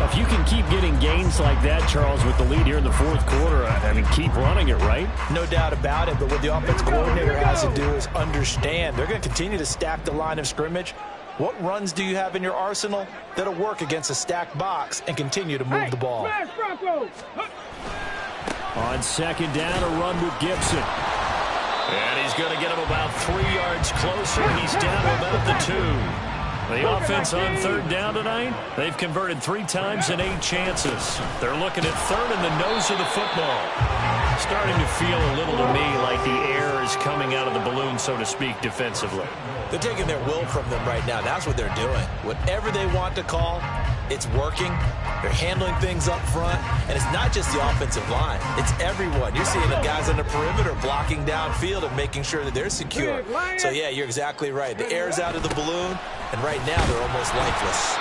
If you can keep getting gains like that, Charles, with the lead here in the 4th quarter, I mean, keep running it, right? No doubt about it, but what the offense coordinator has to do is understand. They're going to continue to stack the line of scrimmage. What runs do you have in your arsenal that'll work against a stacked box and continue to move the ball? On 2nd down, a run with Gibson. And he's going to get him about 3 yards closer. He's down to about the 2. The offense on 3rd down tonight, they've converted 3 times in 8 chances. They're looking at 3rd in the nose of the football. Starting to feel a little to me like the air is coming out of the balloon, so to speak, defensively. They're taking their will from them right now. That's what they're doing. Whatever they want to call, it's working. They're handling things up front. And it's not just the offensive line. It's everyone. You're seeing the guys on the perimeter blocking downfield and making sure that they're secure. So, yeah, you're exactly right. The air's out of the balloon, and right now they're almost lifeless.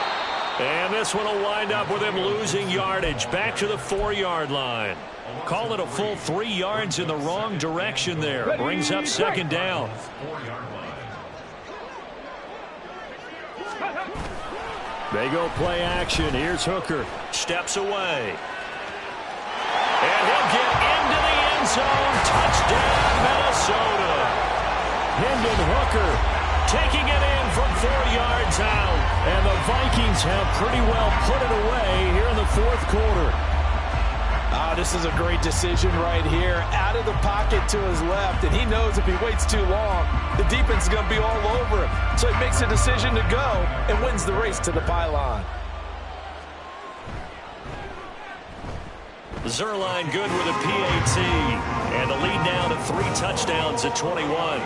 And this one will wind up with him losing yardage back to the 4-yard line. Call it a full 3 yards in the wrong direction there. Brings up second down. They go play action. Here's Hooker. Steps away. And he'll get into the end zone. Touchdown, Minnesota. Hendon Hooker taking it in from 4 yards out. And the Vikings have pretty well put it away here in the fourth quarter. This is a great decision right here. Out of the pocket to his left, and he knows if he waits too long, the defense is going to be all over him. So he makes a decision to go and wins the race to the pylon. Zerline good with a PAT. And the lead now to 3 touchdowns at 21.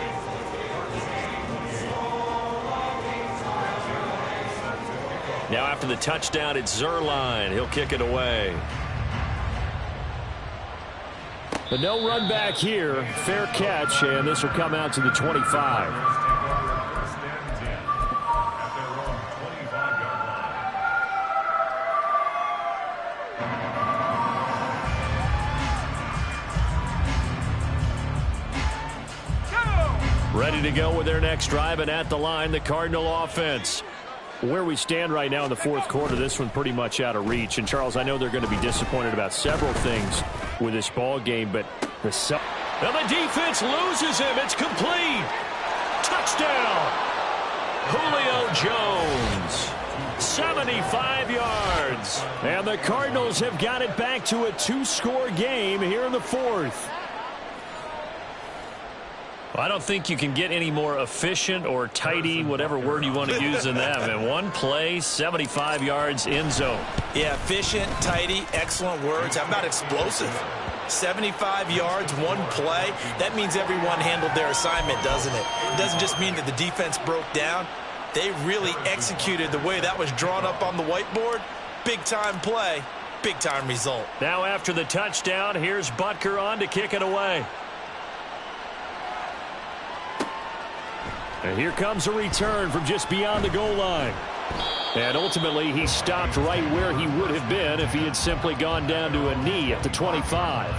Now after the touchdown, it's Zerline. He'll kick it away. But no run back here. Fair catch, and this will come out to the 25. Ready to go with their next drive, and at the line, the Cardinal offense. Where we stand right now in the fourth quarter, this one pretty much out of reach. And, Charles, I know they're going to be disappointed about several things with this ball game, but the defense loses him. It's complete. Touchdown. Julio Jones. 75 yards. And the Cardinals have got it back to a 2-score game here in the fourth. I don't think you can get any more efficient or tidy, whatever word you want to use in that. And one play, 75 yards, end zone. Yeah, efficient, tidy, excellent words. How about explosive? 75 yards, one play. That means everyone handled their assignment, doesn't it? It doesn't just mean that the defense broke down. They really executed the way that was drawn up on the whiteboard. Big-time play, big-time result. Now after the touchdown, here's Butker on to kick it away. And here comes a return from just beyond the goal line. And ultimately, he stopped right where he would have been if he had simply gone down to a knee at the 25.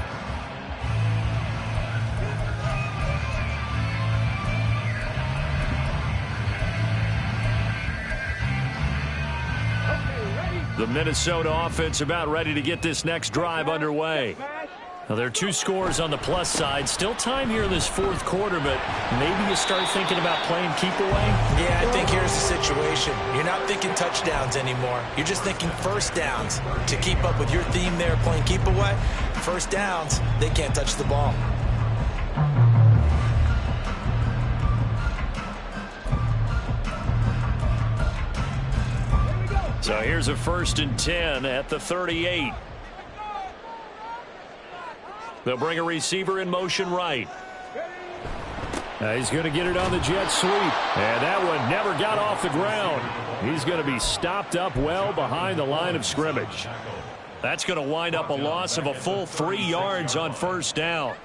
The Minnesota offense about ready to get this next drive underway. Now, there are 2 scores on the plus side. Still time here in this fourth quarter, but maybe you start thinking about playing keep away? Yeah, I think here's the situation. You're not thinking touchdowns anymore. You're just thinking first downs. To keep up with your theme there, playing keep away, first downs, they can't touch the ball. So here's a 1st and 10 at the 38. They'll bring a receiver in motion right. He's going to get it on the jet sweep. And that one never got off the ground. He's going to be stopped up well behind the line of scrimmage. That's going to wind up a loss of a full 3 yards on first down.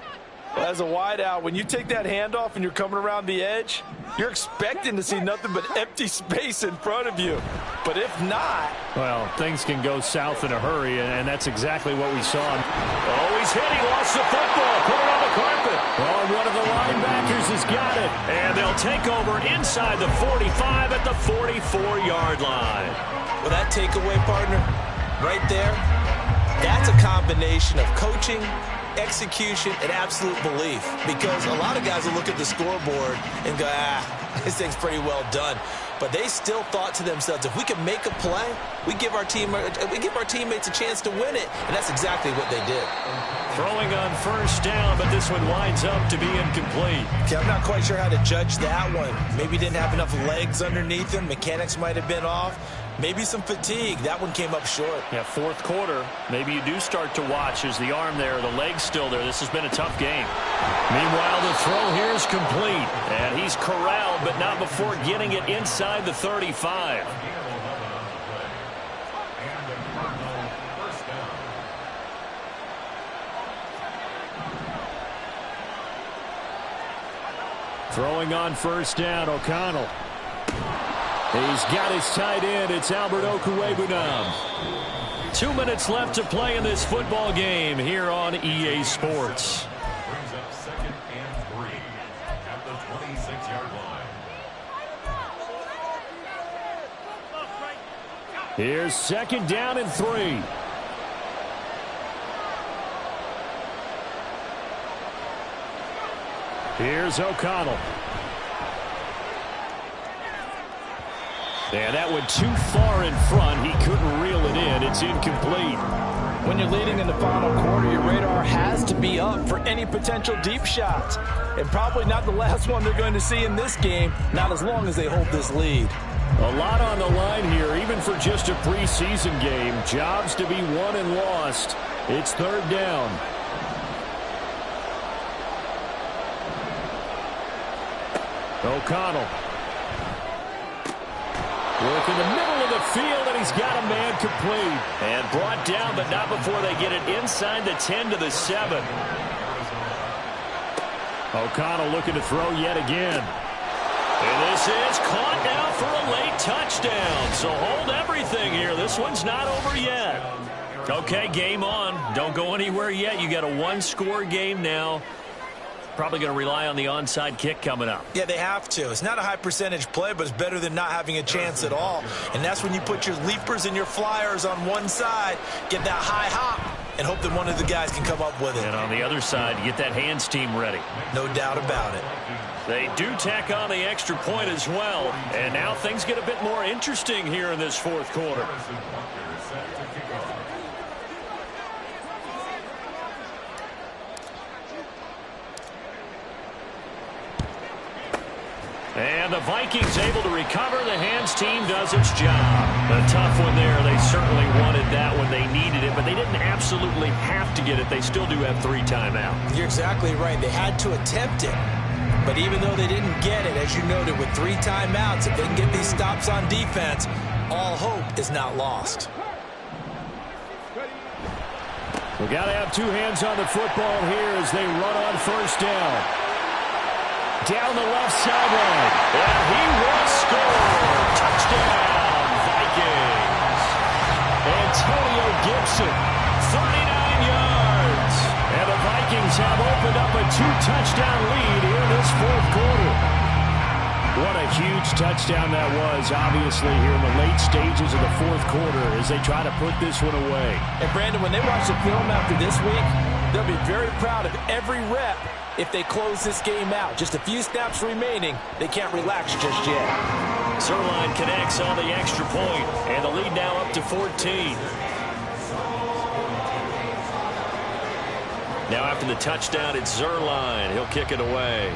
As a wideout, when you take that handoff and you're coming around the edge, you're expecting to see nothing but empty space in front of you. But if not... well, things can go south in a hurry, and that's exactly what we saw. Oh, he's hit. He lost the football. Put it on the carpet. Oh, one of the linebackers has got it. And they'll take over inside the 45 at the 44-yard line. Well, that takeaway, partner, right there, that's a combination of coaching, execution, and absolute belief, because a lot of guys will look at the scoreboard and go, this thing's pretty well done. But they still thought to themselves, if we can make a play, we give our teammates a chance to win it, and that's exactly what they did. Throwing on first down, but this one winds up to be incomplete. Okay, I'm not quite sure how to judge that one. Maybe didn't have enough legs underneath him. Mechanics might have been off. Maybe some fatigue. That one came up short. Yeah, fourth quarter. Maybe you do start to watch as the arm there, the leg's still there. This has been a tough game. Meanwhile, the throw here is complete. And he's corralled, but not before getting it inside the 35. Throwing on first down, O'Connell. He's got his tight end. It's Albert Okwuegbunam. 2 minutes left to play in this football game here on EA Sports. Brings up 2nd and 3 at the 26-yard line. Here's 2nd down and 3. Here's O'Connell. And that went too far in front. He couldn't reel it in. It's incomplete. When you're leading in the final quarter, your radar has to be up for any potential deep shots. And probably not the last one they're going to see in this game, not as long as they hold this lead. A lot on the line here, even for just a preseason game. Jobs to be won and lost. It's 3rd down. O'Connell. Work in the middle of the field, and he's got a man complete. And brought down, but not before they get it inside the 10 to the 7. O'Connell looking to throw yet again. And this is caught now for a late touchdown. So hold everything here. This one's not over yet. Okay, game on. Don't go anywhere yet. You got a one-score game now. Probably going to rely on the onside kick coming up. Yeah, they have to. It's not a high percentage play, but it's better than not having a chance at all. And that's when you put your leapers and your flyers on one side, get that high hop, and hope that one of the guys can come up with it. And on the other side, you get that hands team ready. No doubt about it. They do tack on the extra point as well. And now things get a bit more interesting here in this 4th quarter. And the Vikings able to recover. The hands team does its job. A tough one there. They certainly wanted that when they needed it, but they didn't absolutely have to get it. They still do have 3 timeouts. You're exactly right. They had to attempt it. But even though they didn't get it, as you noted, with 3 timeouts, if they can get these stops on defense, all hope is not lost. We got to have 2 hands on the football here as they run on 1st down. Down the left sideline. And he will score. Touchdown, Vikings. Antonio Gibson, 39 yards. And the Vikings have opened up a 2-touchdown lead here in this 4th quarter. What a huge touchdown that was, obviously, here in the late stages of the 4th quarter as they try to put this one away. And, Brandon, when they watch the film after this week, they'll be very proud of every rep if they close this game out. Just a few snaps remaining. They can't relax just yet. Zerline connects on the extra point, and the lead now up to 14. Now after the touchdown, it's Zerline. He'll kick it away.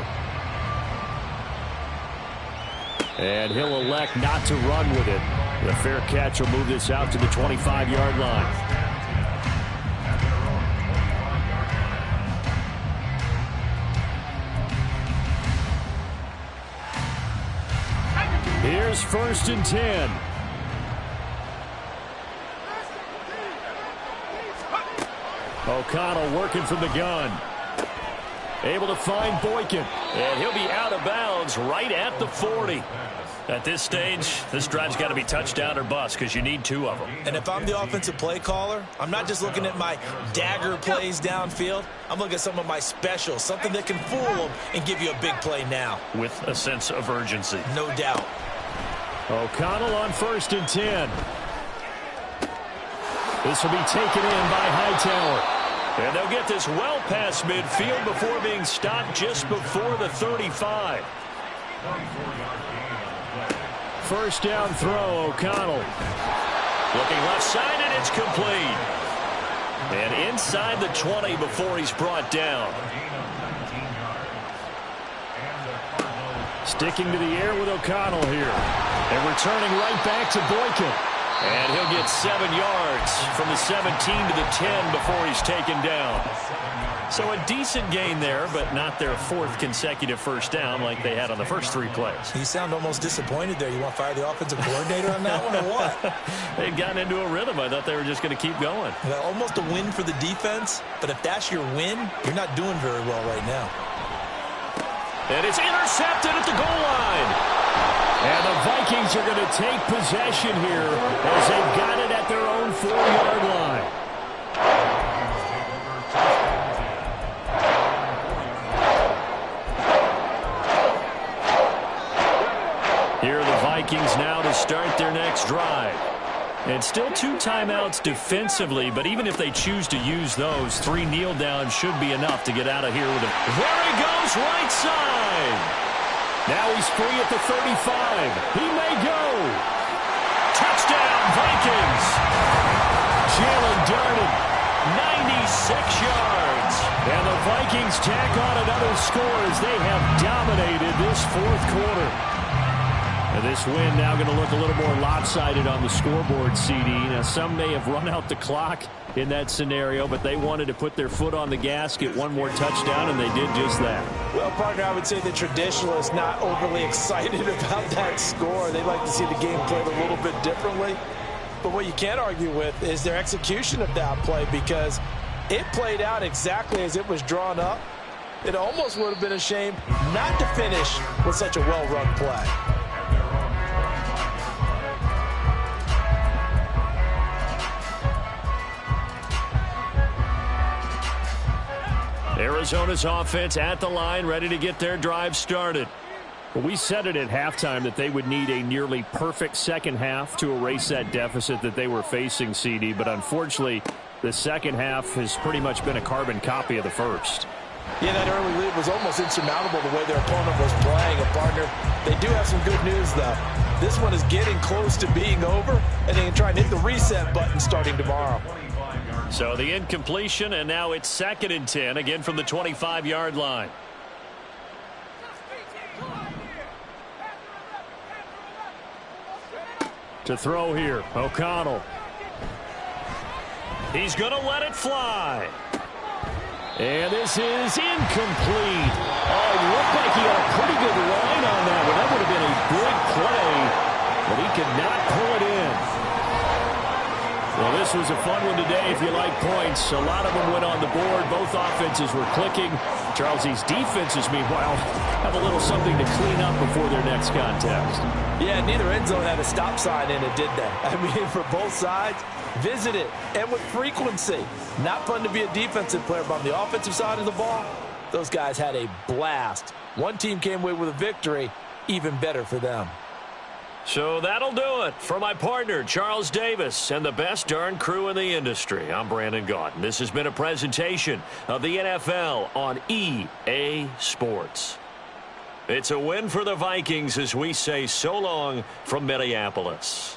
And he'll elect not to run with it. The fair catch will move this out to the 25-yard line. Here's 1st and 10. O'Connell working from the gun. Able to find Boykin. And he'll be out of bounds right at the 40. At this stage, this drive's got to be touchdown or bust because you need 2 of them. And if I'm the offensive play caller, I'm not just looking at my dagger plays downfield. I'm looking at some of my specials, something that can fool them and give you a big play now. With a sense of urgency. No doubt. O'Connell on 1st and 10. This will be taken in by Hightower. And they'll get this well past midfield before being stopped just before the 35. 1st down throw, O'Connell. Looking left side, and it's complete. And inside the 20 before he's brought down. Sticking to the air with O'Connell here. And returning right back to Boykin. And he'll get 7 yards from the 17 to the 10 before he's taken down. So a decent gain there, but not their 4th consecutive 1st down like they had on the first 3 plays. You sound almost disappointed there. You want to fire the offensive coordinator on that one or what? They'd gotten into a rhythm. I thought they were just going to keep going. Well, almost a win for the defense, but if that's your win, you're not doing very well right now. And it's intercepted at the goal line. And the Vikings are going to take possession here as they've got it at their own 4-yard line. Here are the Vikings now to start their next drive. And still 2 timeouts defensively, but even if they choose to use those, 3 kneel downs should be enough to get out of here with it. There he goes, right side. Now he's free at the 35. He may go. Touchdown, Vikings. Jalen darted 96 yards. And the Vikings tack on another score as they have dominated this 4th quarter. And this win now going to look a little more lopsided on the scoreboard, CD. Now, some may have run out the clock in that scenario, but they wanted to put their foot on the gas, get one more touchdown, and they did just that. Well, partner, I would say the traditionalists not overly excited about that score. They'd like to see the game played a little bit differently. But what you can't argue with is their execution of that play, because it played out exactly as it was drawn up. It almost would have been a shame not to finish with such a well-run play. Arizona's offense at the line, ready to get their drive started. Well, we said it at halftime that they would need a nearly perfect second half to erase that deficit that they were facing, CD. But unfortunately, the second half has pretty much been a carbon copy of the first. Yeah, that early lead was almost insurmountable the way their opponent was playing. A partner, they do have some good news, though. This one is getting close to being over, and they can try and hit the reset button starting tomorrow. So the incompletion, and now it's 2nd and 10, again from the 25-yard line. To throw here, O'Connell. He's going to let it fly. And this is incomplete. Oh, looked like he had a pretty good line on that one. That would have been a big play, but he could not pull it in. Well, this was a fun one today if you like points. A lot of them went on the board. Both offenses were clicking. Charles, these defenses, meanwhile, have a little something to clean up before their next contest. Yeah, neither end zone had a stop sign in it, did they? I mean, for both sides, visit it, and with frequency. Not fun to be a defensive player, but on the offensive side of the ball, those guys had a blast. One team came away with a victory, even better for them. So that'll do it for my partner, Charles Davis, and the best darn crew in the industry. I'm Brandon Gaudin. This has been a presentation of the NFL on EA Sports. It's a win for the Vikings as we say so long from Minneapolis.